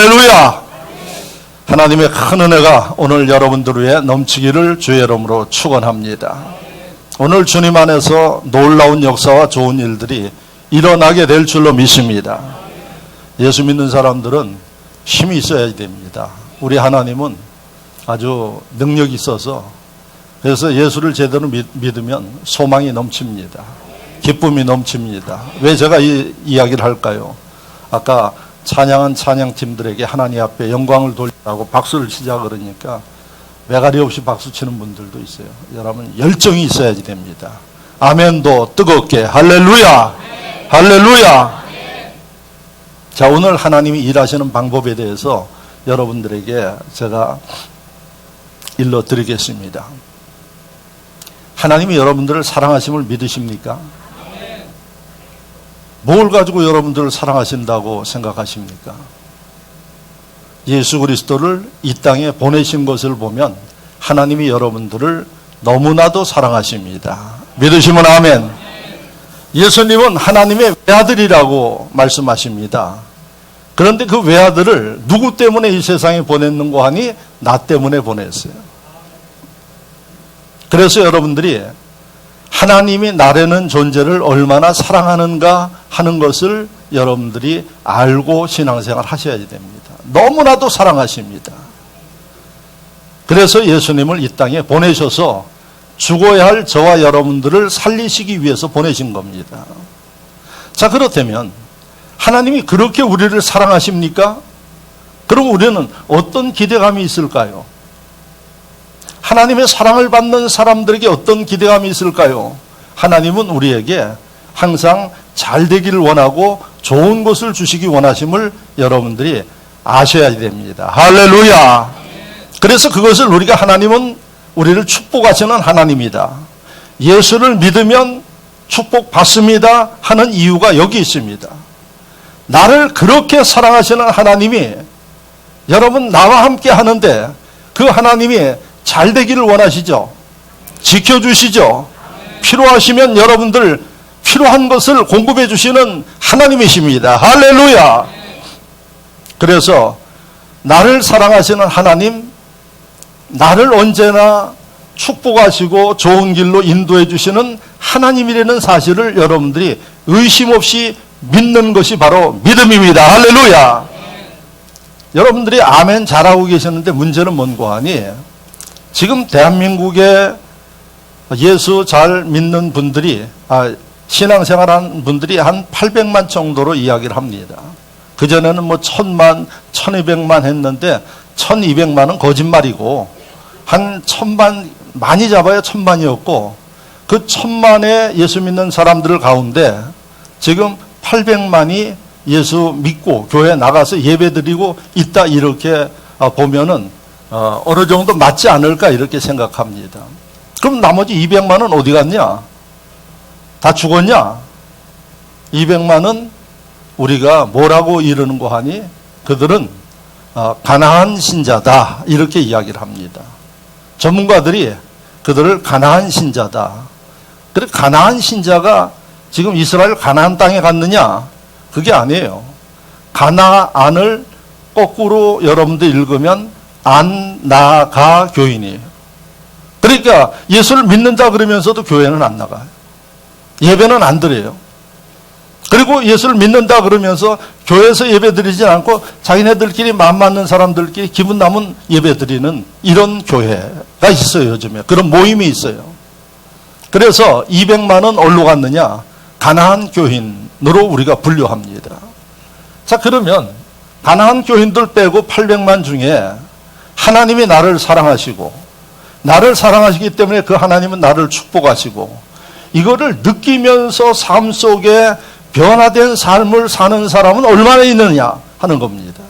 할렐루야! 하나님의 큰 은혜가 오늘 여러분들 위해 넘치기를 주의 이름으로 축원합니다. 오늘 주님 안에서 놀라운 역사와 좋은 일들이 일어나게 될 줄로 믿습니다. 예수 믿는 사람들은 힘이 있어야 됩니다. 우리 하나님은 아주 능력이 있어서, 그래서 예수를 제대로 믿으면 소망이 넘칩니다. 기쁨이 넘칩니다. 왜 제가 이 이야기를 할까요? 아까 찬양한 찬양팀들에게 하나님 앞에 영광을 돌리라고 박수를 치자 그러니까 매가리 없이 박수 치는 분들도 있어요. 여러분 열정이 있어야지 됩니다. 아멘도 뜨겁게 할렐루야, 할렐루야. 자, 오늘 하나님이 일하시는 방법에 대해서 여러분들에게 제가 일러드리겠습니다. 하나님이 여러분들을 사랑하심을 믿으십니까? 뭘 가지고 여러분들을 사랑하신다고 생각하십니까? 예수 그리스도를 이 땅에 보내신 것을 보면 하나님이 여러분들을 너무나도 사랑하십니다. 믿으시면 아멘. 예수님은 하나님의 외아들이라고 말씀하십니다. 그런데 그 외아들을 누구 때문에 이 세상에 보냈는고 하니 나 때문에 보냈어요. 그래서 여러분들이 하나님이 나라는 존재를 얼마나 사랑하는가 하는 것을 여러분들이 알고 신앙생활 하셔야 됩니다. 너무나도 사랑하십니다. 그래서 예수님을 이 땅에 보내셔서 죽어야 할 저와 여러분들을 살리시기 위해서 보내신 겁니다. 자, 그렇다면 하나님이 그렇게 우리를 사랑하십니까? 그럼 우리는 어떤 기대감이 있을까요? 하나님의 사랑을 받는 사람들에게 어떤 기대감이 있을까요? 하나님은 우리에게 항상 잘 되기를 원하고 좋은 것을 주시기 원하심을 여러분들이 아셔야 됩니다. 할렐루야! 그래서 그것을 우리가, 하나님은 우리를 축복하시는 하나님이다, 예수를 믿으면 축복받습니다 하는 이유가 여기 있습니다. 나를 그렇게 사랑하시는 하나님이 여러분 나와 함께 하는데 그 하나님이 잘 되기를 원하시죠? 지켜주시죠? 필요하시면 여러분들 필요한 것을 공급해 주시는 하나님이십니다. 할렐루야! 그래서 나를 사랑하시는 하나님, 나를 언제나 축복하시고 좋은 길로 인도해 주시는 하나님이라는 사실을 여러분들이 의심 없이 믿는 것이 바로 믿음입니다. 할렐루야! 여러분들이 아멘 잘하고 계셨는데 문제는 뭔고 하니, 지금 대한민국에 예수 잘 믿는 분들이, 신앙생활하는 분들이 한 800만 정도로 이야기를 합니다. 그전에는 뭐 1000만, 1200만 했는데 1200만은 거짓말이고, 한 1000만, 많이 잡아야 1000만이었고, 그 1000만의 예수 믿는 사람들 가운데 지금 800만이 예수 믿고 교회 나가서 예배 드리고 있다, 이렇게 보면은 어느 정도 맞지 않을까 이렇게 생각합니다. 그럼 나머지 200만은 어디 갔냐? 다 죽었냐? 200만은 우리가 뭐라고 이러는 거 하니? 그들은 가나안 신자다 이렇게 이야기를 합니다. 전문가들이 그들을 가나안 신자다. 그래, 가나안 신자가 지금 이스라엘 가나안 땅에 갔느냐? 그게 아니에요. 가나안을 거꾸로 여러분들 읽으면 안나가 교인이에요. 그러니까 예수를 믿는다 그러면서도 교회는 안 나가요. 예배는 안 드려요. 그리고 예수를 믿는다 그러면서 교회에서 예배 드리지 않고 자기네들끼리 마음 맞는 사람들끼리 기분 남은 예배 드리는 이런 교회가 있어요. 요즘에 그런 모임이 있어요. 그래서 200만은 어디로 갔느냐? 가나안 교인으로 우리가 분류합니다. 자, 그러면 가나안 교인들 빼고 800만 중에 하나님이 나를 사랑하시고, 나를 사랑하시기 때문에 그 하나님은 나를 축복하시고, 이거를 느끼면서 삶 속에 변화된 삶을 사는 사람은 얼마나 있느냐 하는 겁니다.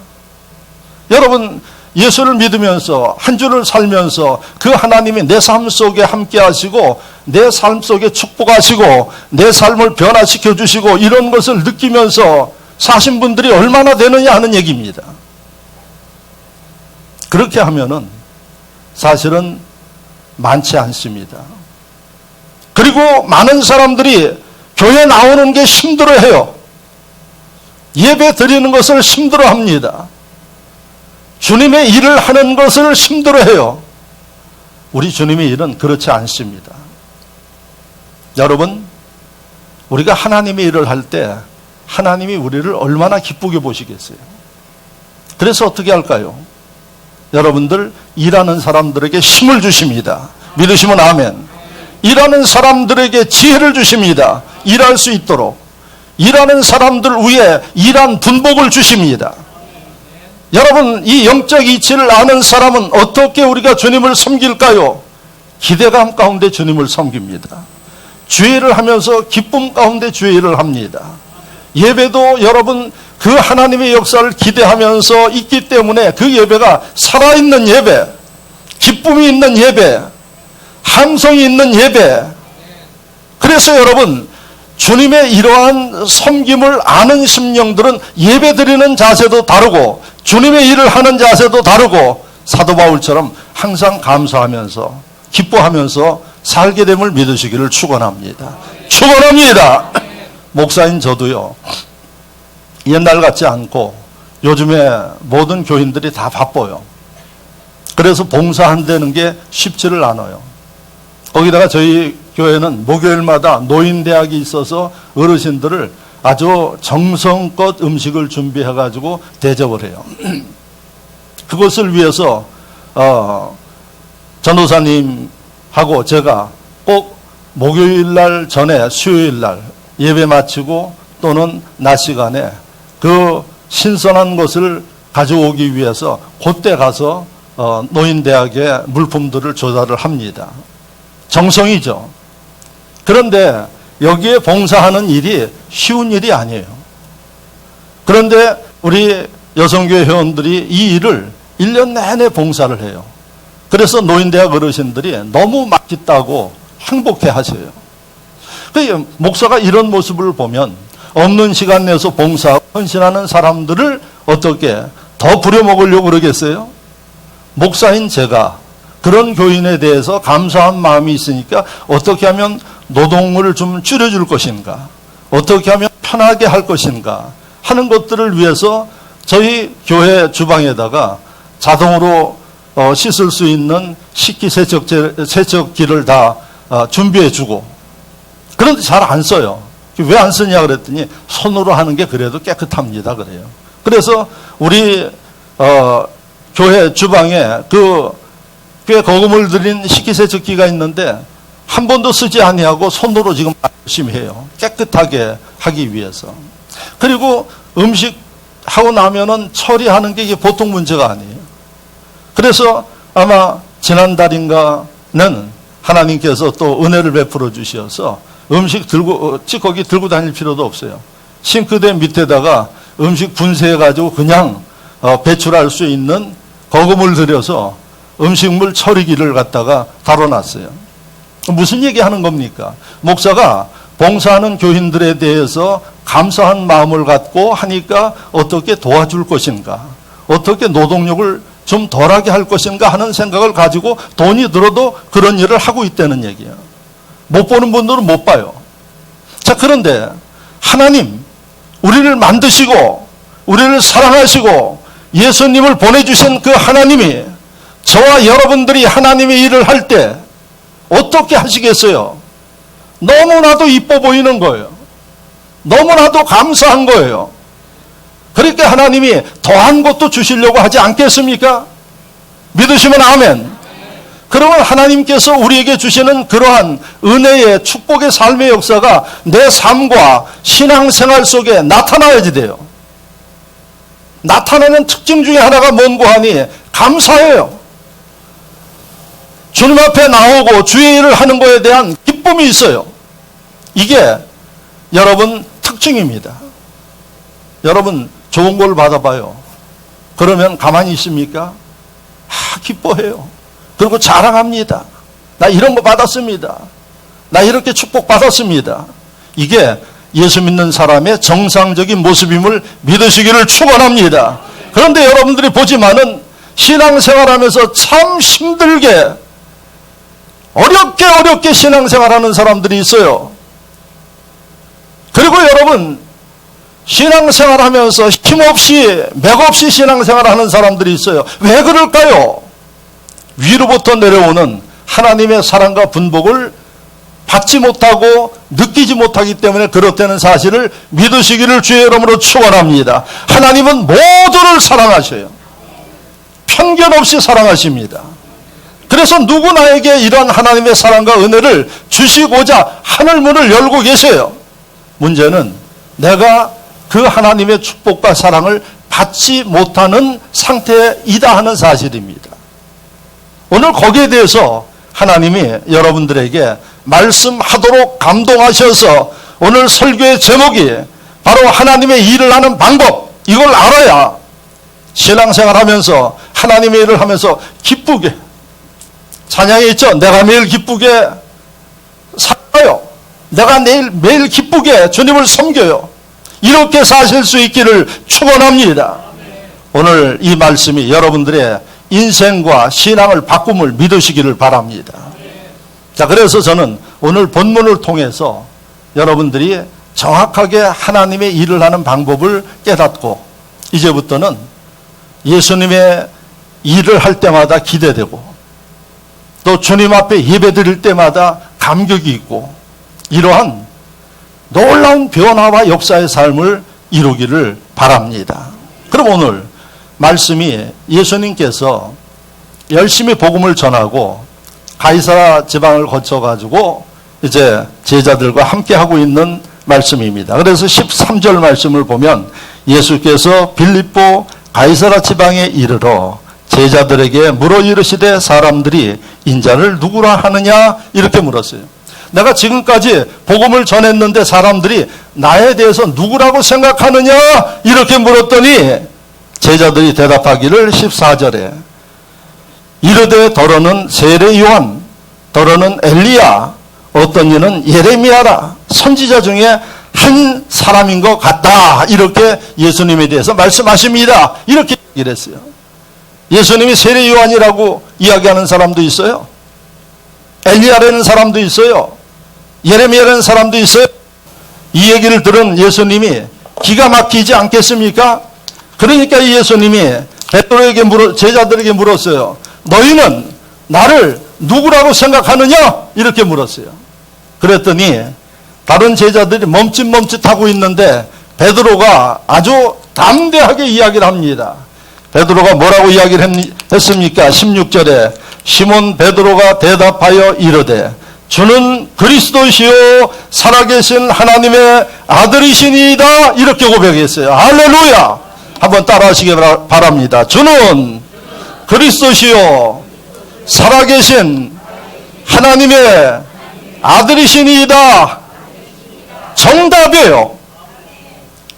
여러분, 예수를 믿으면서 한 주를 살면서 그 하나님이 내 삶 속에 함께 하시고 내 삶 속에 축복하시고 내 삶을 변화시켜 주시고 이런 것을 느끼면서 사신 분들이 얼마나 되느냐 하는 얘기입니다. 그렇게 하면은 사실은 많지 않습니다. 그리고 많은 사람들이 교회 나오는 게 힘들어해요. 예배 드리는 것을 힘들어합니다. 주님의 일을 하는 것을 힘들어해요. 우리 주님의 일은 그렇지 않습니다. 여러분, 우리가 하나님의 일을 할 때 하나님이 우리를 얼마나 기쁘게 보시겠어요? 그래서 어떻게 할까요? 여러분들, 일하는 사람들에게 힘을 주십니다. 믿으시면 아멘. 일하는 사람들에게 지혜를 주십니다. 일할 수 있도록. 일하는 사람들 위에 일한 분복을 주십니다. 여러분, 이 영적 이치를 아는 사람은 어떻게 우리가 주님을 섬길까요? 기대감 가운데 주님을 섬깁니다. 주의를 하면서 기쁨 가운데 주의를 합니다. 예배도 여러분, 그 하나님의 역사를 기대하면서 있기 때문에 그 예배가 살아있는 예배, 기쁨이 있는 예배, 함성이 있는 예배. 그래서 여러분, 주님의 이러한 섬김을 아는 심령들은 예배 드리는 자세도 다르고 주님의 일을 하는 자세도 다르고 사도 바울처럼 항상 감사하면서 기뻐하면서 살게 됨을 믿으시기를 축원합니다. 축원합니다. 목사인 저도요, 옛날 같지 않고 요즘에 모든 교인들이 다 바빠요. 그래서 봉사한다는 게 쉽지를 않아요. 거기다가 저희 교회는 목요일마다 노인대학이 있어서 어르신들을 아주 정성껏 음식을 준비해가지고 대접을 해요. 그것을 위해서 전도사님하고 제가 꼭 목요일날 전에 수요일날 예배 마치고 또는 낮 시간에 그 신선한 것을 가져오기 위해서 그때 가서 노인대학에 물품들을 조달을 합니다. 정성이죠. 그런데 여기에 봉사하는 일이 쉬운 일이 아니에요. 그런데 우리 여성교회 회원들이 이 일을 1년 내내 봉사를 해요. 그래서 노인대학 어르신들이 너무 맛있다고 행복해 하세요. 목사가 이런 모습을 보면 없는 시간 내서 봉사하고 헌신하는 사람들을 어떻게 더 부려먹으려고 그러겠어요? 목사인 제가 그런 교인에 대해서 감사한 마음이 있으니까 어떻게 하면 노동을 좀 줄여줄 것인가, 어떻게 하면 편하게 할 것인가 하는 것들을 위해서 저희 교회 주방에다가 자동으로 씻을 수 있는 세척기를 다 준비해주고, 그런데 잘 안 써요. 왜 안 쓰냐 그랬더니 손으로 하는 게 그래도 깨끗합니다 그래요. 그래서 우리 교회 주방에 꽤 거금을 들인 식기세척기가 있는데 한 번도 쓰지 아니하고 손으로 지금 열심히 해요. 깨끗하게 하기 위해서. 그리고 음식 하고 나면은 처리하는 게 이게 보통 문제가 아니에요. 그래서 아마 지난달인가는 하나님께서 또 은혜를 베풀어 주셔서 음식 찌꺼기 들고 다닐 필요도 없어요. 싱크대 밑에다가 음식 분쇄해 가지고 그냥 배출할 수 있는 거금을 들여서 음식물 처리기를 갖다가 달아놨어요. 무슨 얘기하는 겁니까? 목사가 봉사하는 교인들에 대해서 감사한 마음을 갖고 하니까 어떻게 도와줄 것인가, 어떻게 노동력을 좀 덜하게 할 것인가 하는 생각을 가지고 돈이 들어도 그런 일을 하고 있다는 얘기예요. 못 보는 분들은 못 봐요. 자, 그런데 하나님, 우리를 만드시고 우리를 사랑하시고 예수님을 보내주신 그 하나님이 저와 여러분들이 하나님의 일을 할 때 어떻게 하시겠어요? 너무나도 이뻐 보이는 거예요. 너무나도 감사한 거예요. 그러니까 하나님이 더한 것도 주시려고 하지 않겠습니까? 믿으시면 아멘. 그러면 하나님께서 우리에게 주시는 그러한 은혜의 축복의 삶의 역사가 내 삶과 신앙생활 속에 나타나야지 돼요. 나타나는 특징 중에 하나가 뭔고 하니 감사해요. 주님 앞에 나오고 주의 일을 하는 것에 대한 기쁨이 있어요. 이게 여러분 특징입니다. 여러분 좋은 걸 받아봐요. 그러면 가만히 있습니까? 기뻐해요. 그리고 자랑합니다. 나 이런 거 받았습니다. 나 이렇게 축복 받았습니다. 이게 예수 믿는 사람의 정상적인 모습임을 믿으시기를 축원합니다. 그런데 여러분들이 보지만은 신앙생활하면서 참 힘들게 어렵게 신앙생활하는 사람들이 있어요. 그리고 여러분 신앙생활 하면서 힘없이 맥없이 신앙생활 하는 사람들이 있어요. 왜 그럴까요? 위로부터 내려오는 하나님의 사랑과 분복을 받지 못하고 느끼지 못하기 때문에 그렇다는 사실을 믿으시기를 주의 이름으로 축원합니다. 하나님은 모두를 사랑하셔요. 편견 없이 사랑하십니다. 그래서 누구나에게 이런 하나님의 사랑과 은혜를 주시고자 하늘문을 열고 계세요. 문제는 내가 그 하나님의 축복과 사랑을 받지 못하는 상태이다 하는 사실입니다. 오늘 거기에 대해서 하나님이 여러분들에게 말씀하도록 감동하셔서 오늘 설교의 제목이 바로 하나님의 일을 하는 방법, 이걸 알아야 신앙생활 하면서 하나님의 일을 하면서 기쁘게, 찬양에 있죠. 내가 매일 기쁘게 살아요. 내가 매일 기쁘게 주님을 섬겨요. 이렇게 사실 수 있기를 축원합니다. 오늘 이 말씀이 여러분들의 인생과 신앙을 바꿈을 믿으시기를 바랍니다. 자, 그래서 저는 오늘 본문을 통해서 여러분들이 정확하게 하나님의 일을 하는 방법을 깨닫고 이제부터는 예수님의 일을 할 때마다 기대되고 또 주님 앞에 예배 드릴 때마다 감격이 있고 이러한 놀라운 변화와 역사의 삶을 이루기를 바랍니다. 그럼 오늘 말씀이 예수님께서 열심히 복음을 전하고 가이사라 지방을 거쳐가지고 이제 제자들과 함께 하고 있는 말씀입니다. 그래서 13절 말씀을 보면 예수께서 빌립보 가이사라 지방에 이르러 제자들에게 물어 이르시되 사람들이 인자를 누구라 하느냐 이렇게 물었어요. 내가 지금까지 복음을 전했는데 사람들이 나에 대해서 누구라고 생각하느냐 이렇게 물었더니 제자들이 대답하기를 14절에 이르되 더러는 세례 요한 더러는 엘리야 어떤 이는 예레미야라 선지자 중에 한 사람인 것 같다 이렇게 예수님에 대해서 말씀하십니다. 이렇게 얘기를 했어요. 예수님이 세례 요한이라고 이야기하는 사람도 있어요. 엘리야라는 사람도 있어요. 예레미야라는 사람도 있어요. 이 얘기를 들은 예수님이 기가 막히지 않겠습니까? 그러니까 예수님이 베드로에게 제자들에게 물었어요. 너희는 나를 누구라고 생각하느냐? 이렇게 물었어요. 그랬더니 다른 제자들이 멈칫멈칫하고 있는데 베드로가 아주 담대하게 이야기를 합니다. 베드로가 뭐라고 이야기를 했습니까? 16절에 시몬 베드로가 대답하여 이르되 주는 그리스도시요 살아계신 하나님의 아들이시니이다 이렇게 고백했어요. 할렐루야. 한번 따라하시기 바랍니다. 주는 그리스도시요 살아계신 하나님의 아들이시니이다. 정답이에요.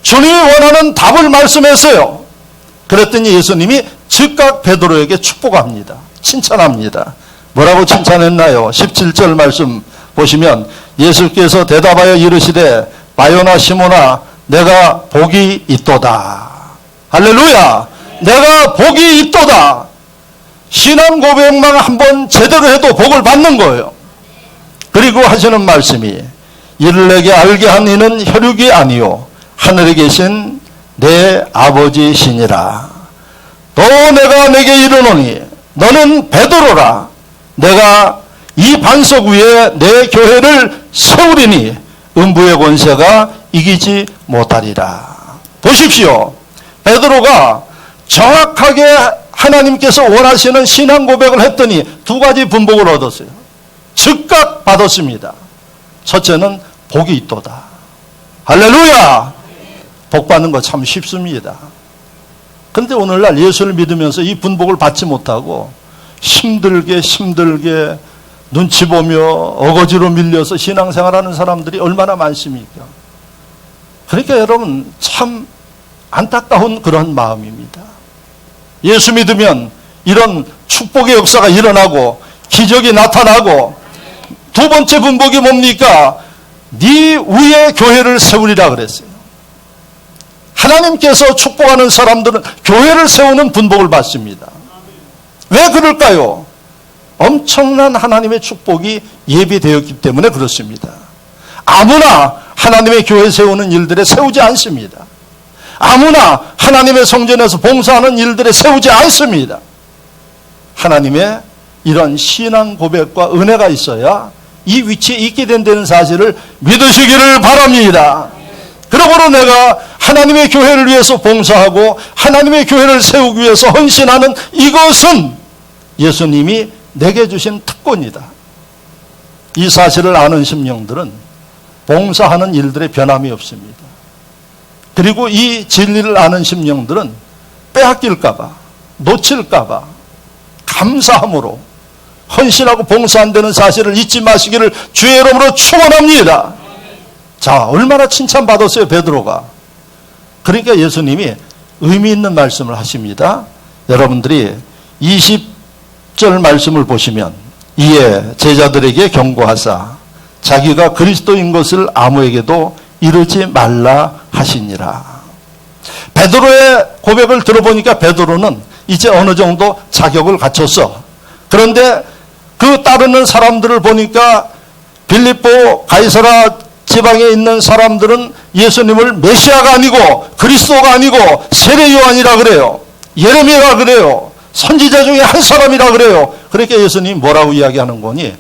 주님이 원하는 답을 말씀했어요. 그랬더니 예수님이 즉각 베드로에게 축복합니다. 칭찬합니다. 뭐라고 칭찬했나요? 17절 말씀 보시면 예수께서 대답하여 이르시되 바요나 시몬아 내가 복이 있도다. 할렐루야. 내가 복이 있도다. 신앙 고백만 한번 제대로 해도 복을 받는 거예요. 그리고 하시는 말씀이 이를 내게 알게 한 이는 혈육이 아니요 하늘에 계신 내 아버지시니라. 또 내가 내게 이르노니 너는 베드로라. 내가 이 반석 위에 내 교회를 세우리니 음부의 권세가 이기지 못하리라. 보십시오. 베드로가 정확하게 하나님께서 원하시는 신앙 고백을 했더니 두 가지 분복을 얻었어요. 즉각 받았습니다. 첫째는 복이 있도다. 할렐루야. 복 받는 거 참 쉽습니다. 그런데 오늘날 예수를 믿으면서 이 분복을 받지 못하고 힘들게 눈치 보며 어거지로 밀려서 신앙생활하는 사람들이 얼마나 많습니까? 그러니까 여러분 참 안타까운 그런 마음입니다. 예수 믿으면 이런 축복의 역사가 일어나고 기적이 나타나고 두 번째 분복이 뭡니까? 네 위에 교회를 세우리라 그랬어요. 하나님께서 축복하는 사람들은 교회를 세우는 분복을 받습니다. 왜 그럴까요? 엄청난 하나님의 축복이 예비되었기 때문에 그렇습니다. 아무나 하나님의 교회 세우는 일들에 세우지 않습니다. 아무나 하나님의 성전에서 봉사하는 일들에 세우지 않습니다. 하나님의 이런 신앙 고백과 은혜가 있어야 이 위치에 있게 된다는 사실을 믿으시기를 바랍니다. 그러므로 내가 하나님의 교회를 위해서 봉사하고 하나님의 교회를 세우기 위해서 헌신하는 이것은 예수님이 내게 주신 특권이다. 이 사실을 아는 심령들은 봉사하는 일들에 변함이 없습니다. 그리고 이 진리를 아는 심령들은 빼앗길까봐, 놓칠까봐 감사함으로 헌신하고 봉사한다는 사실을 잊지 마시기를 주의 이름으로 축원합니다. 자, 얼마나 칭찬받았어요, 베드로가. 그러니까 예수님이 의미 있는 말씀을 하십니다. 여러분들이 20절 말씀을 보시면 이에 제자들에게 경고하사 자기가 그리스도인 것을 아무에게도 이르지 말라 하시니라. 베드로의 고백을 들어보니까 베드로는 이제 어느 정도 자격을 갖췄어. 그런데 그 따르는 사람들을 보니까 빌립보 가이사라 지방에 있는 사람들은 예수님을 메시아가 아니고 그리스도가 아니고 세례 요한이라 그래요. 예레미야라 그래요. 선지자 중에 한 사람이라 그래요. 그러니까 예수님이 뭐라고 이야기하는 거니?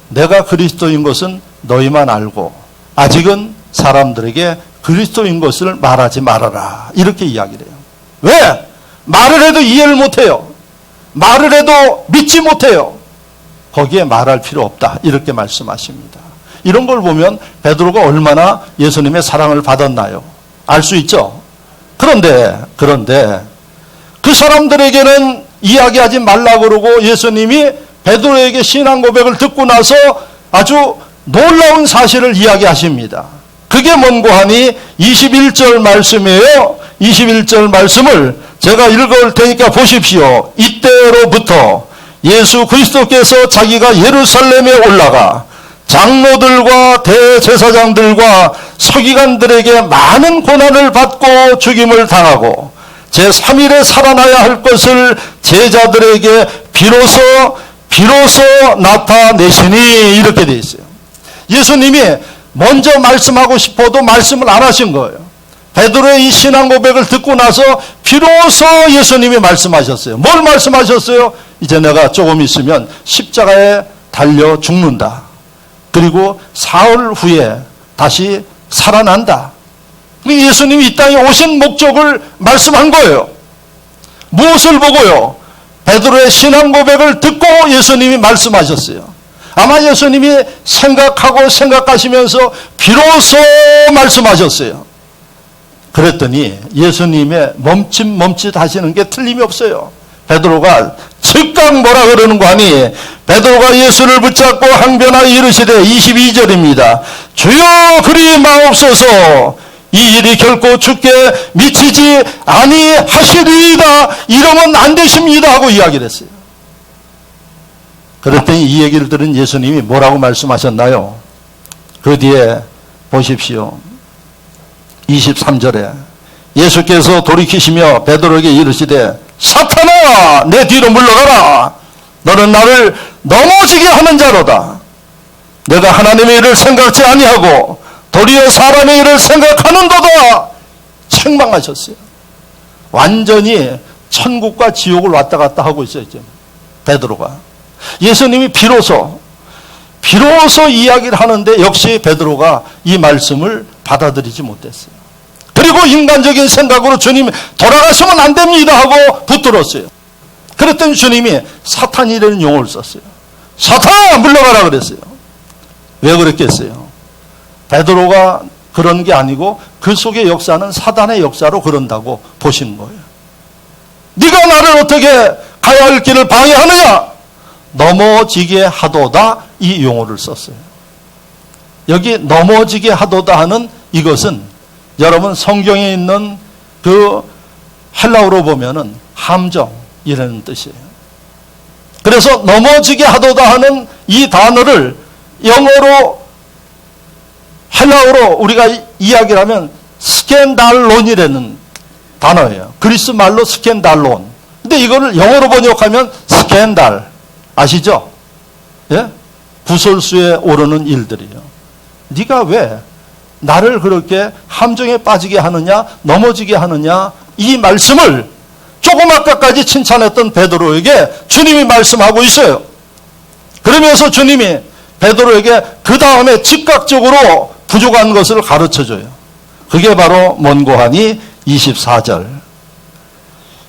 내가 그리스도인 것은 너희만 알고 아직은 사람들에게 그리스도인 것을 말하지 말아라. 이렇게 이야기를 해요. 왜? 말을 해도 이해를 못해요. 말을 해도 믿지 못해요. 거기에 말할 필요 없다. 이렇게 말씀하십니다. 이런 걸 보면 베드로가 얼마나 예수님의 사랑을 받았나요? 알 수 있죠. 그런데 그 사람들에게는 이야기하지 말라고 그러고 예수님이 베드로에게 신앙 고백을 듣고 나서 아주 놀라운 사실을 이야기하십니다. 그게 뭔고 하니 21절 말씀이에요. 21절 말씀을 제가 읽어올 테니까 보십시오. 이때로부터 예수 그리스도께서 자기가 예루살렘에 올라가 장로들과 대제사장들과 서기관들에게 많은 고난을 받고 죽임을 당하고 제3일에 살아나야 할 것을 제자들에게 비로소 나타내시니 이렇게 돼 있어요. 예수님이 먼저 말씀하고 싶어도 말씀을 안 하신 거예요. 베드로의 이 신앙 고백을 듣고 나서 비로소 예수님이 말씀하셨어요. 뭘 말씀하셨어요? 이제 내가 조금 있으면 십자가에 달려 죽는다. 그리고 사흘 후에 다시 살아난다. 예수님이 이 땅에 오신 목적을 말씀한 거예요. 무엇을 보고요? 베드로의 신앙 고백을 듣고 예수님이 말씀하셨어요. 아마 예수님이 생각하시면서 비로소 말씀하셨어요. 그랬더니 예수님의 멈칫 하시는 게 틀림이 없어요. 베드로가 즉각 뭐라 그러는 거 아니? 베드로가 예수를 붙잡고 항변하여 이르시되 22절입니다. 주여 그리 마옵소서 이 일이 결코 죽게 미치지 아니하시리이다. 이러면 안 되십니다 하고 이야기를 했어요. 그랬더니 이 얘기를 들은 예수님이 뭐라고 말씀하셨나요? 그 뒤에 보십시오. 23절에 예수께서 돌이키시며 베드로에게 이르시되 사탄아 내 뒤로 물러가라. 너는 나를 넘어지게 하는 자로다. 내가 하나님의 일을 생각지 아니하고 도리어 사람의 일을 생각하는도다. 책망하셨어요. 완전히 천국과 지옥을 왔다 갔다 하고 있어요. 지금 베드로가. 예수님이 비로소 이야기를 하는데 역시 베드로가 이 말씀을 받아들이지 못했어요. 그리고 인간적인 생각으로 주님 돌아가시면 안 됩니다 하고 붙들었어요. 그랬더니 주님이 사탄이라는 용어를 썼어요. 사탄 물러가라 그랬어요. 왜 그랬겠어요? 베드로가 그런 게 아니고 그 속의 역사는 사단의 역사로 그런다고 보시는 거예요. 네가 나를 어떻게 가야 할 길을 방해하느냐? 넘어지게 하도다 이 용어를 썼어요. 여기 넘어지게 하도다 하는 이것은 여러분 성경에 있는 그 헬라어로 보면은 함정이라는 뜻이에요. 그래서 넘어지게 하도다 하는 이 단어를 영어로 헬라어로 우리가 이야기를 하면 스캔달론이라는 단어예요. 그리스 말로 스캔달론. 근데 이거를 영어로 번역하면 스캔달. 아시죠? 예? 구설수에 오르는 일들이요. 네가 왜 나를 그렇게 함정에 빠지게 하느냐, 넘어지게 하느냐, 이 말씀을 조금 아까까지 칭찬했던 베드로에게 주님이 말씀하고 있어요. 그러면서 주님이 베드로에게 그 다음에 즉각적으로 부족한 것을 가르쳐줘요. 그게 바로 먼고하니 24절.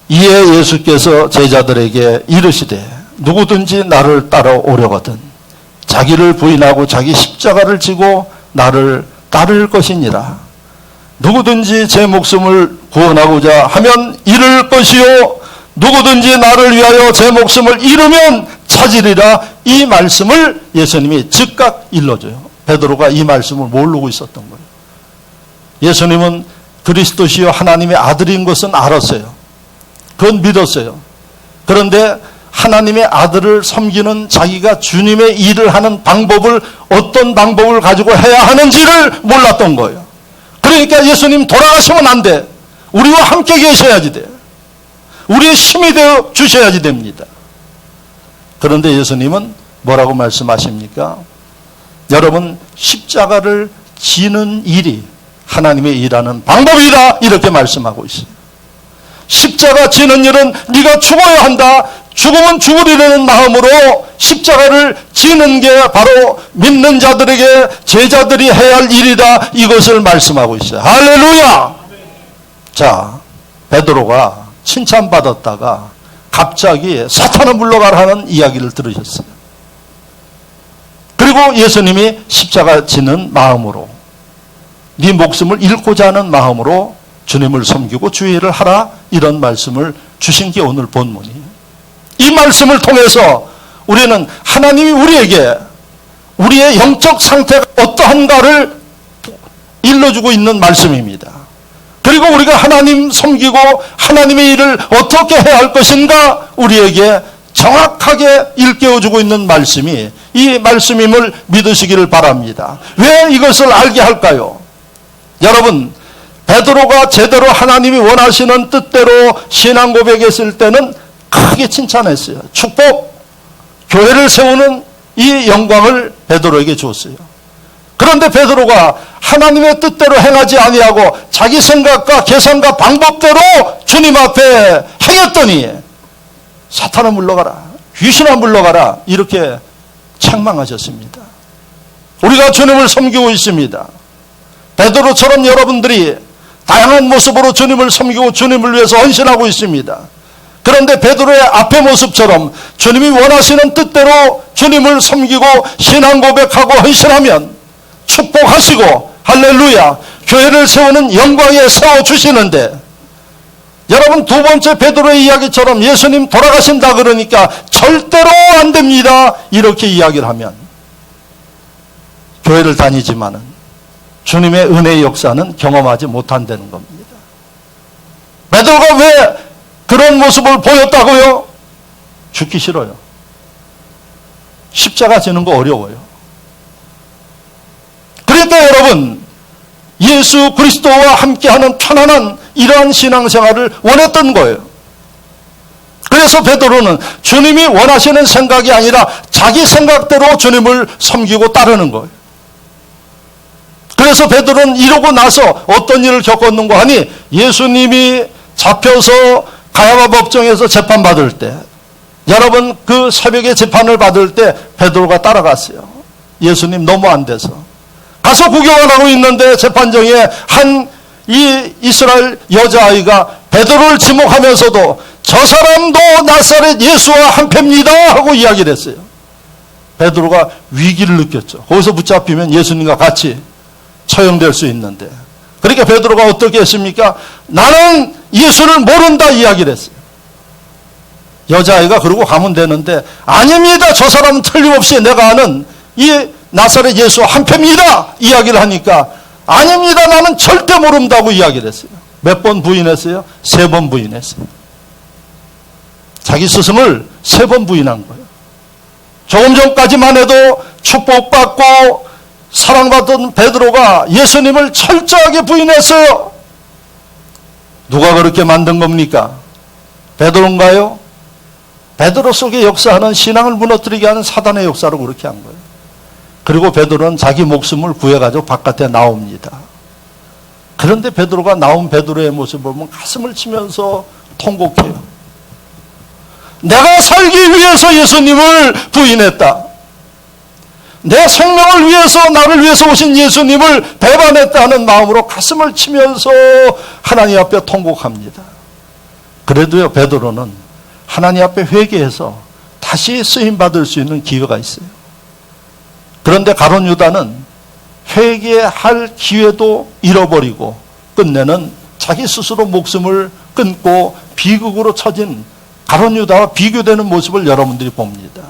이에 예수께서 제자들에게 이르시되 누구든지 나를 따라오려거든 자기를 부인하고 자기 십자가를 지고 나를 따를 것이니라. 누구든지 제 목숨을 구원하고자 하면 잃을 것이요 누구든지 나를 위하여 제 목숨을 잃으면 찾으리라. 이 말씀을 예수님이 즉각 일러줘요. 베드로가 이 말씀을 모르고 있었던 거예요. 예수님은 그리스도시요 하나님의 아들인 것은 알았어요. 그건 믿었어요. 그런데 하나님의 아들을 섬기는 자기가 주님의 일을 하는 방법을 어떤 방법을 가지고 해야 하는지를 몰랐던 거예요. 그러니까 예수님 돌아가시면 안 돼. 우리와 함께 계셔야지 돼. 우리의 힘이 되어 주셔야지 됩니다. 그런데 예수님은 뭐라고 말씀하십니까? 여러분, 십자가를 지는 일이 하나님의 일하는 방법이다, 이렇게 말씀하고 있어요. 십자가 지는 일은 네가 죽어야 한다. 죽으면 죽으리라는 마음으로 십자가를 지는 게 바로 믿는 자들에게 제자들이 해야 할 일이다, 이것을 말씀하고 있어요. 할렐루야. 자, 베드로가 칭찬받았다가 갑자기 사탄을 물러가라는 이야기를 들으셨어요. 그리고 예수님이 십자가 지는 마음으로, 네 목숨을 잃고자 하는 마음으로 주님을 섬기고 주의 일을 하라, 이런 말씀을 주신 게 오늘 본문이에요. 이 말씀을 통해서 우리는 하나님이 우리에게 우리의 영적 상태가 어떠한가를 일러주고 있는 말씀입니다. 그리고 우리가 하나님 섬기고 하나님의 일을 어떻게 해야 할 것인가 우리에게 정확하게 일깨워주고 있는 말씀이 이 말씀임을 믿으시기를 바랍니다. 왜 이것을 알게 할까요? 여러분, 베드로가 제대로 하나님이 원하시는 뜻대로 신앙 고백했을 때는 크게 칭찬했어요. 축복, 교회를 세우는 이 영광을 베드로에게 줬어요. 그런데 베드로가 하나님의 뜻대로 행하지 아니하고 자기 생각과 계산과 방법대로 주님 앞에 행했더니 사탄아 물러가라, 귀신아 물러가라, 이렇게 책망하셨습니다. 우리가 주님을 섬기고 있습니다. 베드로처럼 여러분들이 다양한 모습으로 주님을 섬기고 주님을 위해서 헌신하고 있습니다. 그런데 베드로의 앞의 모습처럼 주님이 원하시는 뜻대로 주님을 섬기고 신앙 고백하고 헌신하면 축복하시고 할렐루야 교회를 세우는 영광에 세워주시는데, 여러분, 두 번째 베드로의 이야기처럼 예수님 돌아가신다 그러니까 절대로 안 됩니다, 이렇게 이야기를 하면 교회를 다니지만은 주님의 은혜의 역사는 경험하지 못한다는 겁니다. 베드로가 왜 그런 모습을 보였다고요? 죽기 싫어요. 십자가 지는 거 어려워요. 그러니까 여러분, 예수 그리스도와 함께하는 편안한 이러한 신앙생활을 원했던 거예요. 그래서 베드로는 주님이 원하시는 생각이 아니라 자기 생각대로 주님을 섬기고 따르는 거예요. 그래서 베드로는 이러고 나서 어떤 일을 겪었는가 하니, 예수님이 잡혀서 가야바 법정에서 재판받을 때, 여러분, 그 새벽에 재판을 받을 때 베드로가 따라갔어요. 예수님 너무 안 돼서 가서 구경을 하고 있는데 재판정에 한 이 이스라엘 여자아이가 베드로를 지목하면서도 저 사람도 나사렛 예수와 한패입니다 하고 이야기를 했어요. 베드로가 위기를 느꼈죠. 거기서 붙잡히면 예수님과 같이 처형될 수 있는데, 그러니까 베드로가 어떻게 했습니까? 나는 예수를 모른다 이야기를 했어요. 여자아이가 그러고 가면 되는데, 아닙니다, 저 사람은 틀림없이 내가 아는 이 나사렛 예수 한패입니다 이야기를 하니까, 아닙니다, 나는 절대 모른다고 이야기를 했어요. 몇 번 부인했어요? 3번 부인했어요. 자기 스승을 3번 부인한 거예요. 조금 전까지만 해도 축복받고 사랑받던 베드로가 예수님을 철저하게 부인했어요. 누가 그렇게 만든 겁니까? 베드로인가요? 베드로 속에 역사하는 신앙을 무너뜨리게 하는 사단의 역사로 그렇게 한 거예요. 그리고 베드로는 자기 목숨을 구해가지고 바깥에 나옵니다. 그런데 베드로가 나온 베드로의 모습을 보면 가슴을 치면서 통곡해요. 내가 살기 위해서 예수님을 부인했다. 내 생명을 위해서, 나를 위해서 오신 예수님을 배반했다는 마음으로 가슴을 치면서 하나님 앞에 통곡합니다. 그래도요, 베드로는 하나님 앞에 회개해서 다시 쓰임받을 수 있는 기회가 있어요. 그런데 가룟 유다는 회개할 기회도 잃어버리고 끝내는 자기 스스로 목숨을 끊고 비극으로 처진 가룟 유다와 비교되는 모습을 여러분들이 봅니다.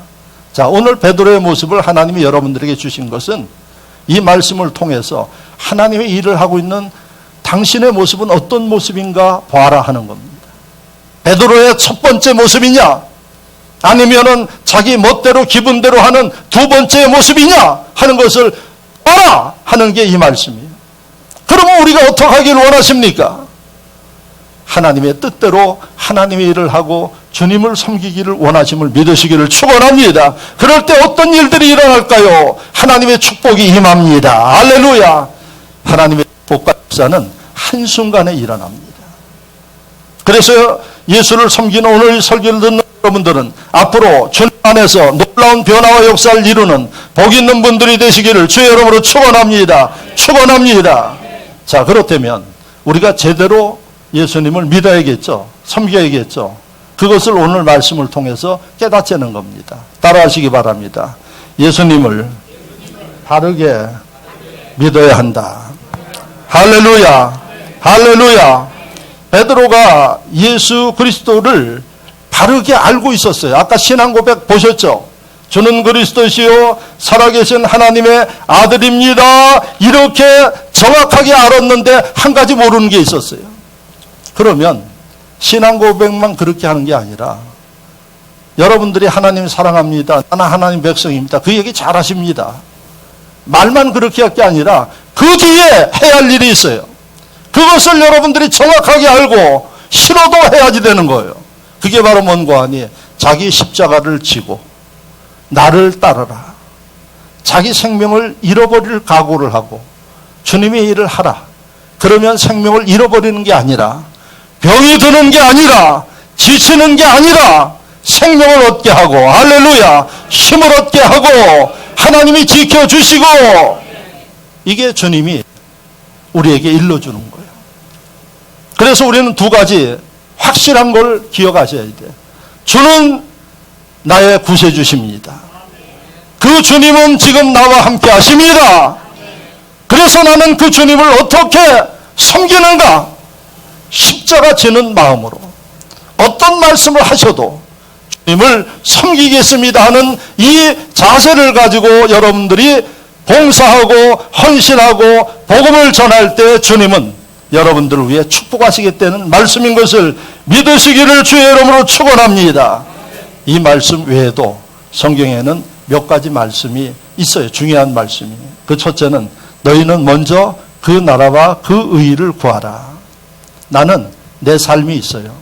자, 오늘 베드로의 모습을 하나님이 여러분들에게 주신 것은 이 말씀을 통해서 하나님의 일을 하고 있는 당신의 모습은 어떤 모습인가 봐라 하는 겁니다. 베드로의 첫 번째 모습이냐, 아니면은 자기 멋대로 기분대로 하는 두 번째 모습이냐 하는 것을 봐라 하는 게 이 말씀이에요. 그러면 우리가 어떻게 하길 원하십니까? 하나님의 뜻대로 하나님의 일을 하고 주님을 섬기기를 원하심을 믿으시기를 축원합니다. 그럴 때 어떤 일들이 일어날까요? 하나님의 축복이 임합니다. 할렐루야. 하나님의 축복과 역사는 한순간에 일어납니다. 그래서 예수를 섬기는 오늘 설교를 듣는 여러분들은 앞으로 주님 안에서 놀라운 변화와 역사를 이루는 복 있는 분들이 되시기를 주의 이름으로 축원합니다. 축원합니다. 자, 그렇다면 우리가 제대로 예수님을 믿어야겠죠. 섬겨야겠죠. 그것을 오늘 말씀을 통해서 깨닫자는 겁니다. 따라하시기 바랍니다. 예수님을 바르게 믿어야 한다. 할렐루야. 할렐루야. 베드로가 예수 그리스도를 바르게 알고 있었어요. 아까 신앙 고백 보셨죠? 주는 그리스도시요 살아계신 하나님의 아들입니다. 이렇게 정확하게 알았는데 한 가지 모르는 게 있었어요. 그러면 신앙 고백만 그렇게 하는 게 아니라 여러분들이 하나님 사랑합니다. 나는 하나님 백성입니다. 그 얘기 잘 하십니다. 말만 그렇게 할 게 아니라 그 뒤에 해야 할 일이 있어요. 그것을 여러분들이 정확하게 알고 실어도 해야지 되는 거예요. 그게 바로 뭔가 하니 자기 십자가를 지고 나를 따르라. 자기 생명을 잃어버릴 각오를 하고 주님의 일을 하라. 그러면 생명을 잃어버리는 게 아니라 병이 드는 게 아니라 지치는 게 아니라 생명을 얻게 하고 할렐루야 힘을 얻게 하고 하나님이 지켜주시고 이게 주님이 우리에게 일러주는 거예요. 그래서 우리는 두 가지 확실한 걸 기억하셔야 돼요. 주는 나의 구세주십니다. 그 주님은 지금 나와 함께 하십니다. 그래서 나는 그 주님을 어떻게 섬기는가? 십자가 지는 마음으로 어떤 말씀을 하셔도 주님을 섬기겠습니다 하는 이 자세를 가지고 여러분들이 봉사하고 헌신하고 복음을 전할 때 주님은 여러분들을 위해 축복하시겠다는 말씀인 것을 믿으시기를 주의 이름으로 축원합니다. 이 말씀 외에도 성경에는 몇 가지 말씀이 있어요. 중요한 말씀이. 그 첫째는 너희는 먼저 그 나라와 그 의의를 구하라. 나는 내 삶이 있어요.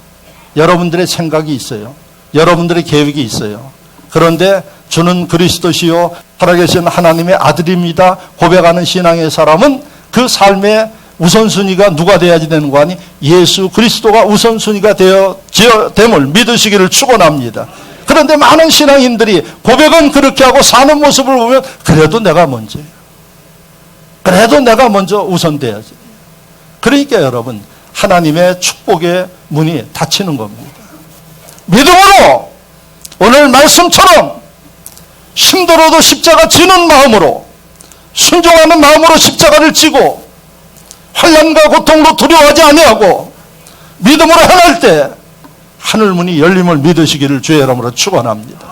여러분들의 생각이 있어요. 여러분들의 계획이 있어요. 그런데 주는 그리스도시요 살아계신 하나님의 아들입니다 고백하는 신앙의 사람은 그 삶의 우선순위가 누가 돼야지 되는 거 아니? 예수 그리스도가 우선순위가 됨을 믿으시기를 축원합니다. 그런데 많은 신앙인들이 고백은 그렇게 하고 사는 모습을 보면 그래도 내가 먼저예요. 그래도 내가 먼저 우선돼야지. 그러니까 여러분 하나님의 축복의 문이 닫히는 겁니다. 믿음으로 오늘 말씀처럼 힘들어도 십자가 지는 마음으로 순종하는 마음으로 십자가를 지고 환난과 고통도 두려워하지 아니하고 믿음으로 행할 때 하늘문이 열림을 믿으시기를 주의 이름으로 축원합니다.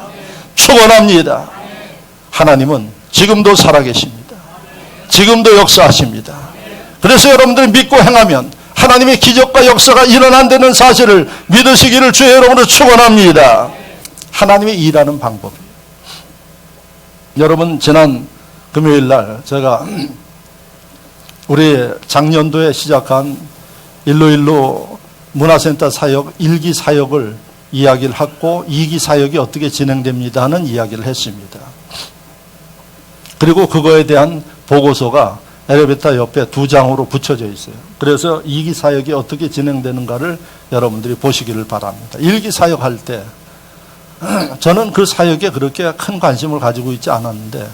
축원합니다. 하나님은 지금도 살아계십니다. 지금도 역사하십니다. 그래서 여러분들이 믿고 행하면 하나님의 기적과 역사가 일어난다는 사실을 믿으시기를 주의 이름으로 축원합니다. 하나님이 일하는 방법이에요. 여러분 지난 금요일날 제가 우리 작년도에 시작한 일로일로 문화센터 사역 1기 사역을 이야기를 하고 2기 사역이 어떻게 진행됩니다 하는 이야기를 했습니다. 그리고 그거에 대한 보고서가 엘리베이터 옆에 2장으로 붙여져 있어요. 그래서 2기 사역이 어떻게 진행되는가를 여러분들이 보시기를 바랍니다. 1기 사역할 때 저는 그 사역에 그렇게 큰 관심을 가지고 있지 않았는데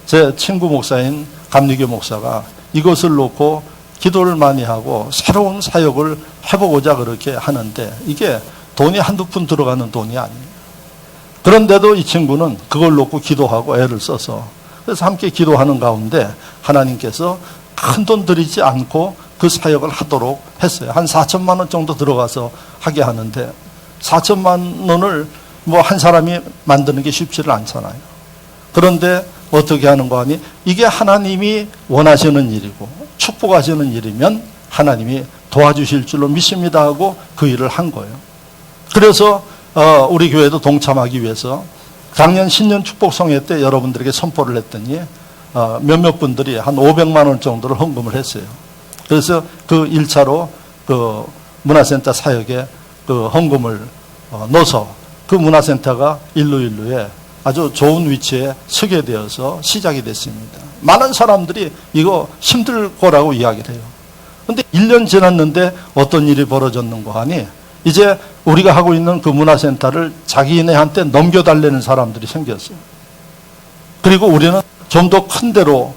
제 친구 목사인 감리교 목사가 이것을 놓고 기도를 많이 하고 새로운 사역을 해보고자 그렇게 하는데 이게 돈이 한두 푼 들어가는 돈이 아니에요. 그런데도 이 친구는 그걸 놓고 기도하고 애를 써서 그래서 함께 기도하는 가운데 하나님께서 큰 돈 들이지 않고 그 사역을 하도록 했어요. 한 4천만 원 정도 들어가서 하게 하는데 4천만 원을 뭐 한 사람이 만드는 게 쉽지를 않잖아요. 그런데 어떻게 하는 거 아니? 이게 하나님이 원하시는 일이고 축복하시는 일이면 하나님이 도와주실 줄로 믿습니다 하고 그 일을 한 거예요. 그래서 우리 교회도 동참하기 위해서 작년 신년 축복성회 때 여러분들에게 선포를 했더니 몇몇 분들이 한 500만 원 정도를 헌금을 했어요. 그래서 그 1차로 그 문화센터 사역에 그 헌금을 넣어서 그 문화센터가 일루일루에 아주 좋은 위치에 서게 되어서 시작이 됐습니다. 많은 사람들이 이거 힘들 거라고 이야기를 해요. 그런데 1년 지났는데 어떤 일이 벌어졌는가 하니 이제 우리가 하고 있는 그 문화센터를 자기네한테 넘겨달라는 사람들이 생겼어요. 그리고 우리는 좀 더 큰 데로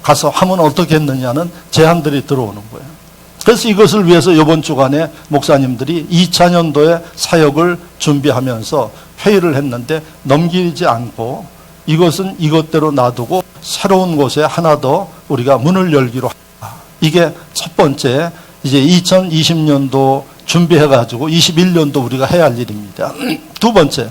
가서 하면 어떻겠느냐는 제안들이 들어오는 거예요. 그래서 이것을 위해서 이번 주간에 목사님들이 2000년도에 사역을 준비하면서 회의를 했는데 넘기지 않고 이것은 이것대로 놔두고 새로운 곳에 하나 더 우리가 문을 열기로 한다. 이게 첫 번째 이제 2020년도 준비해가지고 21년도 우리가 해야 할 일입니다. 두 번째,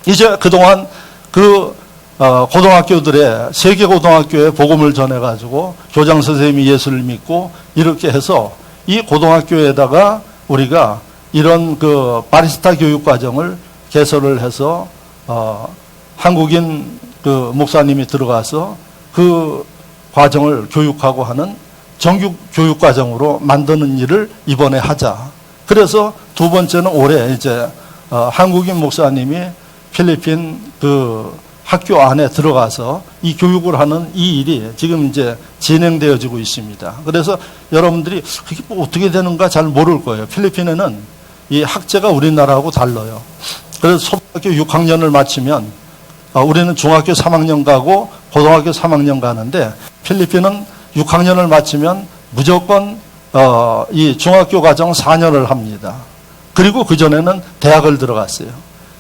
이제 그동안 그 고등학교들의 세계 고등학교에 복음을 전해가지고 교장 선생님이 예수를 믿고 이렇게 해서 이 고등학교에다가 우리가 이런 그 바리스타 교육 과정을 개설을 해서 한국인 그 목사님이 들어가서 그 과정을 교육하고 하는 정규 교육 과정으로 만드는 일을 이번에 하자. 그래서 두 번째는 올해 이제 한국인 목사님이 필리핀 그 학교 안에 들어가서 이 교육을 하는 이 일이 지금 이제 진행되어지고 있습니다. 그래서 여러분들이 그게 뭐 어떻게 되는가 잘 모를 거예요. 필리핀에는 이 학제가 우리나라하고 달라요. 그래서 초등학교 6학년을 마치면 우리는 중학교 3학년 가고 고등학교 3학년 가는데 필리핀은 6학년을 마치면 무조건 이 중학교 과정 4년을 합니다. 그리고 그전에는 대학을 들어갔어요.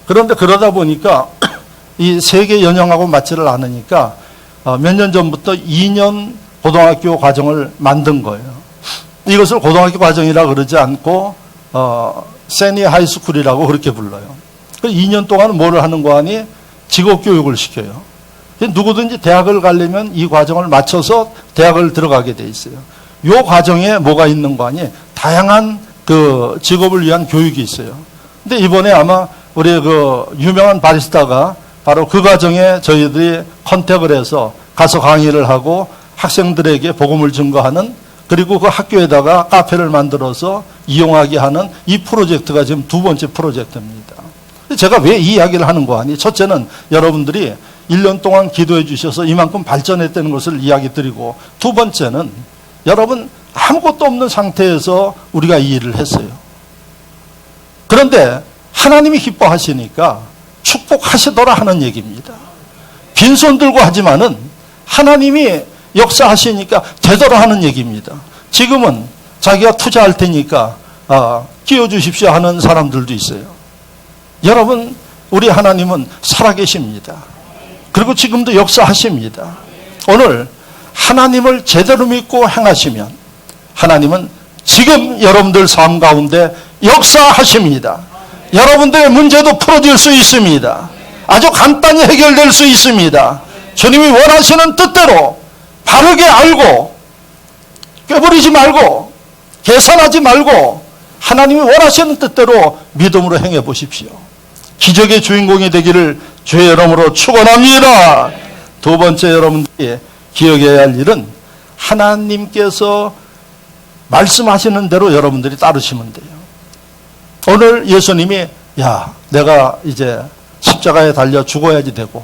그런데 그러다 보니까 이 세계 연영하고 맞지를 않으니까 몇 년 전부터 2년 고등학교 과정을 만든 거예요. 이것을 고등학교 과정이라 그러지 않고 세니어 하이스쿨이라고 그렇게 불러요. 2년 동안 뭐를 하는 거 아니? 직업교육을 시켜요. 누구든지 대학을 가려면 이 과정을 마쳐서 대학을 들어가게 돼 있어요. 이 과정에 뭐가 있는 거 아니? 다양한 그 직업을 위한 교육이 있어요. 근데 이번에 아마 우리 그 유명한 바리스타가 바로 그 과정에 저희들이 컨택을 해서 가서 강의를 하고 학생들에게 복음을 증거하는 그리고 그 학교에다가 카페를 만들어서 이용하게 하는 이 프로젝트가 지금 두 번째 프로젝트입니다. 제가 왜 이 이야기를 하는 거 아니? 첫째는 여러분들이 1년 동안 기도해 주셔서 이만큼 발전했다는 것을 이야기 드리고 두 번째는 여러분 아무것도 없는 상태에서 우리가 이 일을 했어요. 그런데 하나님이 기뻐하시니까 축복하시더라 하는 얘기입니다. 빈손 들고 하지만은 하나님이 역사하시니까 되더라 하는 얘기입니다. 지금은 자기가 투자할 테니까 끼워주십시오 하는 사람들도 있어요. 여러분 우리 하나님은 살아계십니다. 그리고 지금도 역사하십니다. 오늘 하나님을 제대로 믿고 행하시면 하나님은 지금 여러분들 삶 가운데 역사하십니다. 여러분들의 문제도 풀어질 수 있습니다. 아주 간단히 해결될 수 있습니다. 주님이 원하시는 뜻대로 바르게 알고 꾀부리지 말고 계산하지 말고 하나님이 원하시는 뜻대로 믿음으로 행해 보십시오. 기적의 주인공이 되기를 주의 이름으로 축원합니다. 두 번째 여러분들이 기억해야 할 일은 하나님께서 말씀하시는 대로 여러분들이 따르시면 돼요. 오늘 예수님이 야 내가 이제 십자가에 달려 죽어야지 되고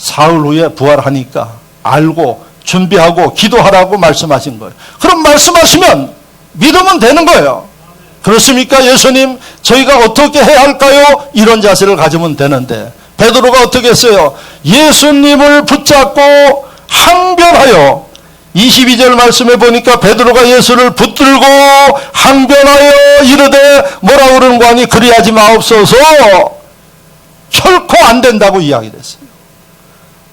사흘 후에 부활하니까 알고 준비하고 기도하라고 말씀하신 거예요. 그럼 말씀하시면 믿으면 되는 거예요. 그렇습니까? 예수님, 저희가 어떻게 해야 할까요? 이런 자세를 가지면 되는데 베드로가 어떻게 했어요? 예수님을 붙잡고 항변하여 22절 말씀에 보니까 베드로가 예수를 붙들고 항변하여 이르되 뭐라 그러는 거 아니? 그리하지 마옵소서. 결코 안 된다고 이야기했어요.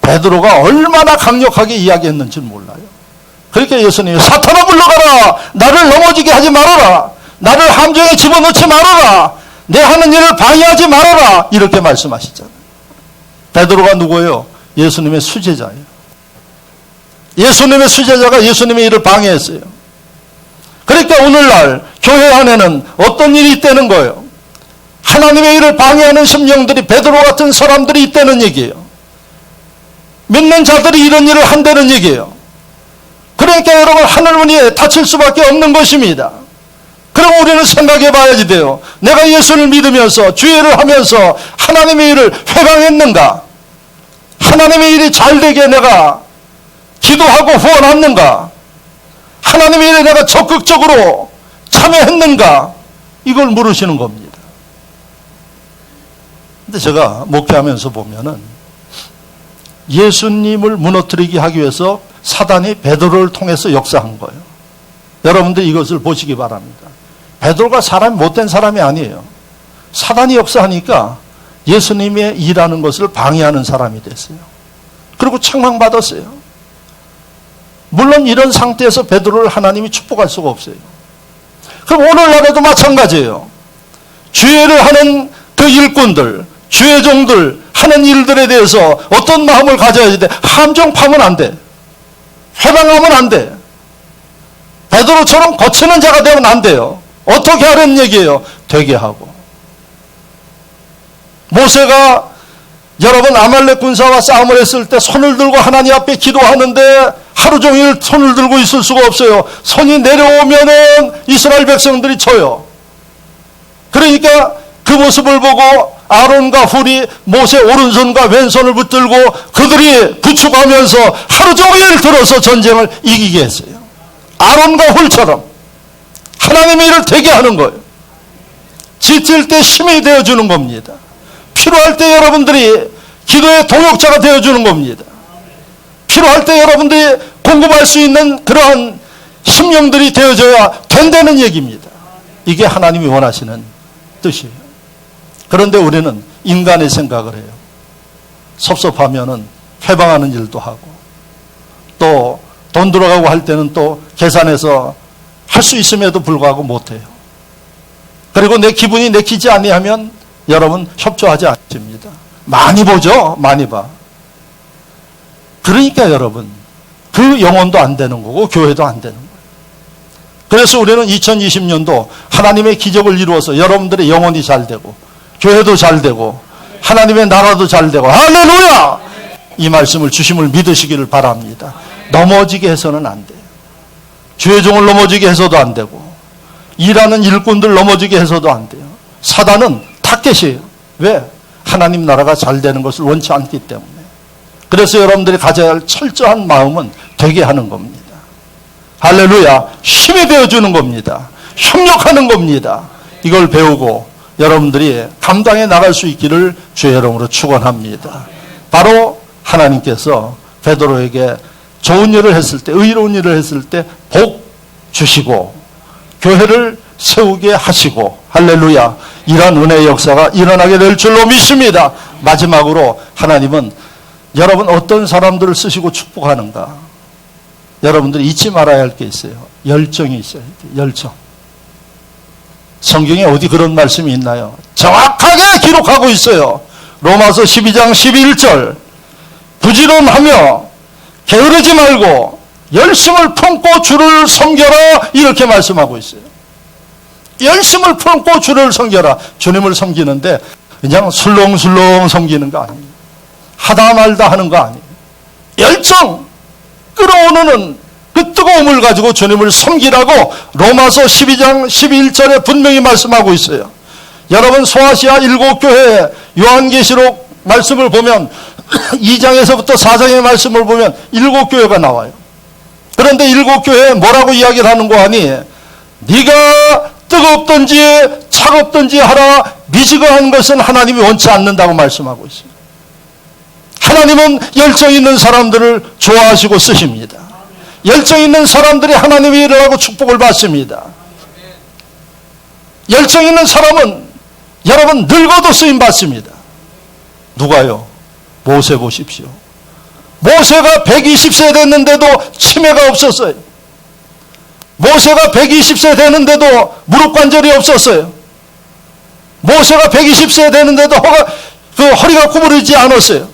베드로가 얼마나 강력하게 이야기했는지 몰라요. 그러니까 예수님이 사탄아 물러가라. 나를 넘어지게 하지 말아라. 나를 함정에 집어넣지 말아라. 내 하는 일을 방해하지 말아라. 이렇게 말씀하시잖아요. 베드로가 누구예요? 예수님의 수제자예요. 예수님의 수제자가 예수님의 일을 방해했어요. 그러니까 오늘날 교회 안에는 어떤 일이 있다는 거예요? 하나님의 일을 방해하는 심령들이 베드로 같은 사람들이 있다는 얘기예요. 믿는 자들이 이런 일을 한다는 얘기예요. 그러니까 여러분 하늘문이 닫힐 수밖에 없는 것입니다. 그럼 우리는 생각해 봐야지 돼요. 내가 예수를 믿으면서 주의를 하면서 하나님의 일을 회방했는가? 하나님의 일이 잘 되게 내가 기도하고 후원했는가? 하나님의 일에 내가 적극적으로 참여했는가? 이걸 물으시는 겁니다. 근데 제가 목회하면서 보면은 예수님을 무너뜨리게 하기 위해서 사단이 베드로를 통해서 역사한 거예요. 여러분들 이것을 보시기 바랍니다. 베드로가 사람이 못된 사람이 아니에요. 사단이 역사하니까 예수님의 일하는 것을 방해하는 사람이 됐어요. 그리고 책망받았어요. 물론 이런 상태에서 베드로를 하나님이 축복할 수가 없어요. 그럼 오늘날에도 마찬가지예요. 주의를 하는 그 일꾼들, 주의종들 하는 일들에 대해서 어떤 마음을 가져야 돼? 함정파면 안 돼. 회방하면 안 돼. 베드로처럼 거치는 자가 되면 안 돼요. 어떻게 하라는 얘기예요? 되게 하고. 모세가 여러분 아말렉 군사와 싸움을 했을 때 손을 들고 하나님 앞에 기도하는데 하루 종일 손을 들고 있을 수가 없어요. 손이 내려오면은 이스라엘 백성들이 져요. 그러니까 그 모습을 보고 아론과 훌이 모세 오른손과 왼손을 붙들고 그들이 부축하면서 하루 종일 들어서 전쟁을 이기게 했어요. 아론과 훌처럼 하나님의 일을 되게 하는 거예요. 지칠 때 힘이 되어주는 겁니다. 필요할 때 여러분들이 기도의 동역자가 되어주는 겁니다. 필요할 때 여러분들이 공급할 수 있는 그러한 심령들이 되어져야 된다는 얘기입니다. 이게 하나님이 원하시는 뜻이에요. 그런데 우리는 인간의 생각을 해요. 섭섭하면은 회방하는 일도 하고 또 돈 들어가고 할 때는 또 계산해서 할 수 있음에도 불구하고 못해요. 그리고 내 기분이 내키지 아니하면 여러분 협조하지 않습니다. 많이 보죠? 많이 봐. 그러니까 여러분 그 영혼도 안 되는 거고 교회도 안 되는 거예요. 그래서 우리는 2020년도 하나님의 기적을 이루어서 여러분들의 영혼이 잘 되고 교회도 잘 되고 하나님의 나라도 잘 되고 할렐루야! 이 말씀을 주심을 믿으시기를 바랍니다. 넘어지게 해서는 안 돼요. 주의 종을 넘어지게 해서도 안 되고 일하는 일꾼들 넘어지게 해서도 안 돼요. 사단은 타겟이에요. 왜? 하나님 나라가 잘 되는 것을 원치 않기 때문에. 그래서 여러분들이 가져야 할 철저한 마음은 되게 하는 겁니다. 할렐루야! 힘이 되어주는 겁니다. 협력하는 겁니다. 이걸 배우고 여러분들이 감당해 나갈 수 있기를 주의 이름으로 축원합니다. 바로 하나님께서 베드로에게 좋은 일을 했을 때, 의로운 일을 했을 때 복 주시고 교회를 세우게 하시고 할렐루야, 이러한 은혜의 역사가 일어나게 될 줄로 믿습니다. 마지막으로 하나님은 여러분 어떤 사람들을 쓰시고 축복하는가, 여러분들이 잊지 말아야 할 게 있어요. 열정이 있어야 돼요. 열정. 성경에 어디 그런 말씀이 있나요? 정확하게 기록하고 있어요. 로마서 12장 11절 부지런하며 게으르지 말고 열심을 품고 주를 섬겨라, 이렇게 말씀하고 있어요. 열심을 품고 주를 섬겨라. 주님을 섬기는데 그냥 술렁술렁 섬기는 거 아니에요. 하다 말다 하는 거 아니에요. 열정, 끌어오르는 그 뜨거움을 가지고 주님을 섬기라고 로마서 12장 11절에 분명히 말씀하고 있어요. 여러분 소아시아 7교회 요한계시록 말씀을 보면 2장에서부터 4장의 말씀을 보면 7교회가 나와요. 그런데 7교회에 뭐라고 이야기를 하는 거 아니? 네가 뜨겁든지 차갑든지 하라. 미지근한 것은 하나님이 원치 않는다고 말씀하고 있어요. 하나님은 열정 있는 사람들을 좋아하시고 쓰십니다. 열정 있는 사람들이 하나님의 일을 하고 축복을 받습니다. 열정 있는 사람은 여러분 늙어도 쓰임 받습니다. 누가요? 모세 보십시오. 모세가 120세 됐는데도 치매가 없었어요. 모세가 120세 되는데도 무릎 관절이 없었어요. 모세가 120세 되는데도 허리가 구부러지지 않았어요.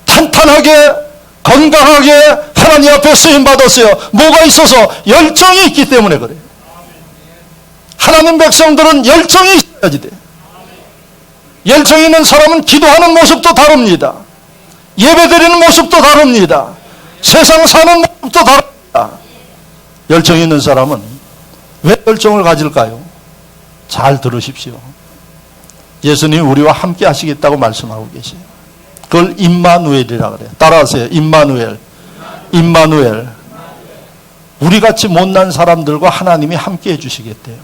탄탄하게 건강하게 하나님 앞에 쓰임 받았어요. 뭐가 있어서? 열정이 있기 때문에 그래요. 하나님 백성들은 열정이 있어야지 돼. 열정 있는 사람은 기도하는 모습도 다릅니다. 예배드리는 모습도 다릅니다. 세상 사는 모습도 다릅니다. 열정 있는 사람은 왜 열정을 가질까요? 잘 들으십시오. 예수님 우리와 함께 하시겠다고 말씀하고 계세요. 그걸 임마누엘이라 그래요. 따라하세요. 임마누엘. 임마누엘. 우리같이 못난 사람들과 하나님이 함께 해주시겠대요.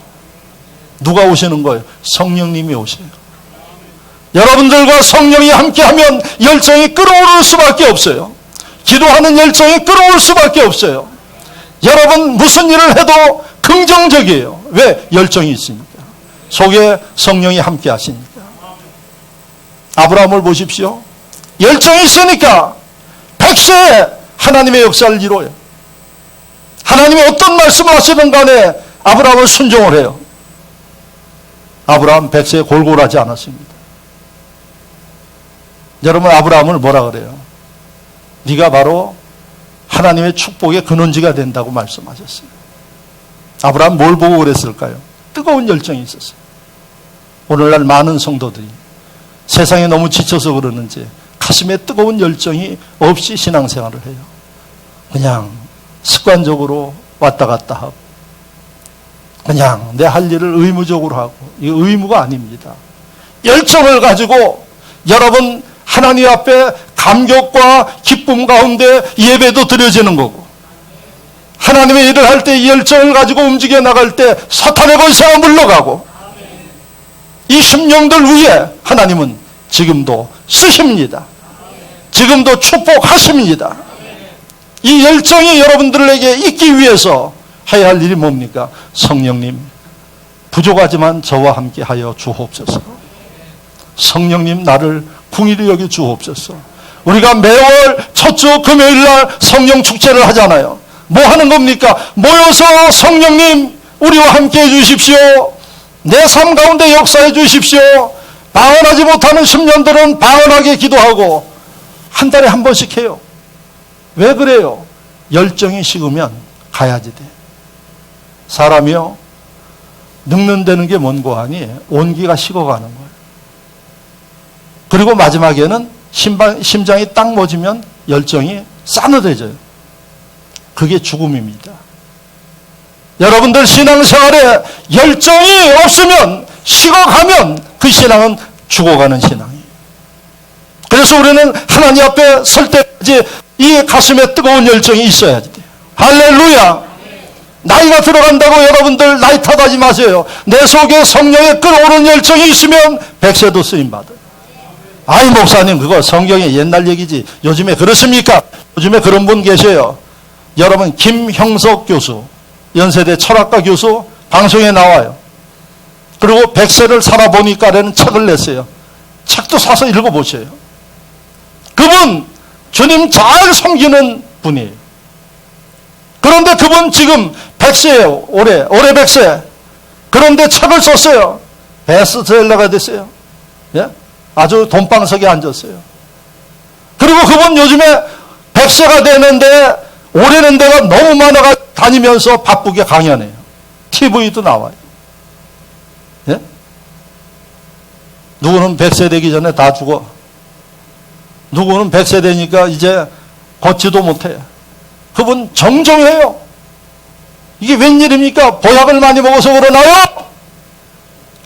누가 오시는 거예요? 성령님이 오세요. 여러분들과 성령이 함께하면 열정이 끓어오를 수밖에 없어요. 기도하는 열정이 끓어올 수밖에 없어요. 여러분 무슨 일을 해도 긍정적이에요. 왜? 열정이 있으니까. 속에 성령이 함께 하시니까. 아브라함을 보십시오. 열정이 있으니까 100세에 하나님의 역사를 이루어요. 하나님이 어떤 말씀을 하시든 간에 아브라함은 순종을 해요. 아브라함 100세에 골골하지 않았습니다. 여러분 아브라함을 뭐라 그래요? 네가 바로 하나님의 축복의 근원지가 된다고 말씀하셨어요. 아브라함 뭘 보고 그랬을까요? 뜨거운 열정이 있었어요. 오늘날 많은 성도들이 세상에 너무 지쳐서 그러는지 가슴에 뜨거운 열정이 없이 신앙생활을 해요. 그냥 습관적으로 왔다 갔다 하고 그냥 내 할 일을 의무적으로 하고 이거 의무가 아닙니다. 열정을 가지고 여러분 하나님 앞에 감격과 기쁨 가운데 예배도 드려지는 거고 하나님의 일을 할 때 이 열정을 가지고 움직여 나갈 때 사탄의 권세가 물러가고 이 심령들 위에 하나님은 지금도 쓰십니다. 지금도 축복하십니다. 이 열정이 여러분들에게 있기 위해서 해야 할 일이 뭡니까? 성령님 부족하지만 저와 함께 하여 주옵소서. 성령님 나를 긍휼히 여겨 주옵소서. 우리가 매월 첫 주 금요일날 성령 축제를 하잖아요. 뭐 하는 겁니까? 모여서 성령님 우리와 함께 해주십시오. 내 삶 가운데 역사해 주십시오. 방언하지 못하는 10년들은 방언하게 기도하고 한 달에 한 번씩 해요. 왜 그래요? 열정이 식으면 가야지 돼. 사람이요 늙는다는 게 뭔고 하니 온기가 식어가는 거예요. 그리고 마지막에는 심장이 딱 멎으면 열정이 싸늘해져요. 그게 죽음입니다. 여러분들 신앙생활에 열정이 없으면 식어가면 그 신앙은 죽어가는 신앙이에요. 그래서 우리는 하나님 앞에 설 때까지 이 가슴에 뜨거운 열정이 있어야 돼요. 할렐루야. 나이가 들어간다고 여러분들 나이 탓하지 마세요. 내 속에 성령의 끓어오르는 열정이 있으면 100세도 쓰임받아요. 아이 목사님 그거 성경의 옛날 얘기지 요즘에 그렇습니까? 요즘에 그런 분 계셔요. 여러분 김형석 교수 연세대 철학과 교수 방송에 나와요. 그리고 100세를 살아보니까라는 책을 냈어요. 책도 사서 읽어보세요. 그분 주님 잘 섬기는 분이에요. 그런데 그분 지금 100세예요. 올해 100세. 그런데 책을 썼어요. 베스트셀러가 됐어요. 예? 아주 돈방석에 앉았어요. 그리고 그분 요즘에 100세가 되는데 오래는 데가 너무 많아가 다니면서 바쁘게 강연해요. TV도 나와요. 예? 누구는 100세 되기 전에 다 죽어. 누구는 100세 되니까 이제 걷지도 못해. 그분 정정해요. 이게 웬일입니까? 보약을 많이 먹어서 그러나요?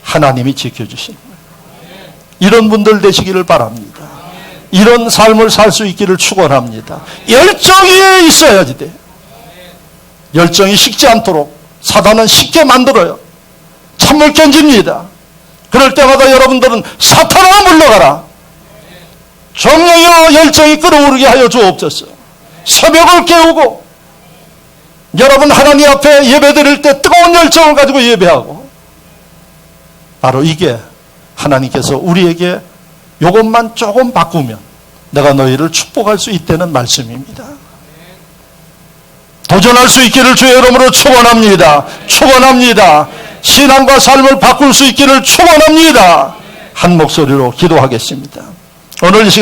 하나님이 지켜주시는 거예요. 이런 분들 되시기를 바랍니다. 이런 삶을 살 수 있기를 축원합니다. 열정이 있어야지 돼. 열정이 식지 않도록 사단은 쉽게 만들어요. 참을 견집니다. 그럴 때마다 여러분들은 사탄아 물러가라. 정령의 열정이 끌어오르게 하여 주옵소서. 새벽을 깨우고 여러분 하나님 앞에 예배드릴 때 뜨거운 열정을 가지고 예배하고, 바로 이게 하나님께서 우리에게 이것만 조금 바꾸면 내가 너희를 축복할 수 있다는 말씀입니다. 도전할 수 있기를 주의 이름으로 축원합니다. 축원합니다. 신앙과 삶을 바꿀 수 있기를 축원합니다. 한 목소리로 기도하겠습니다. 오늘 이 시간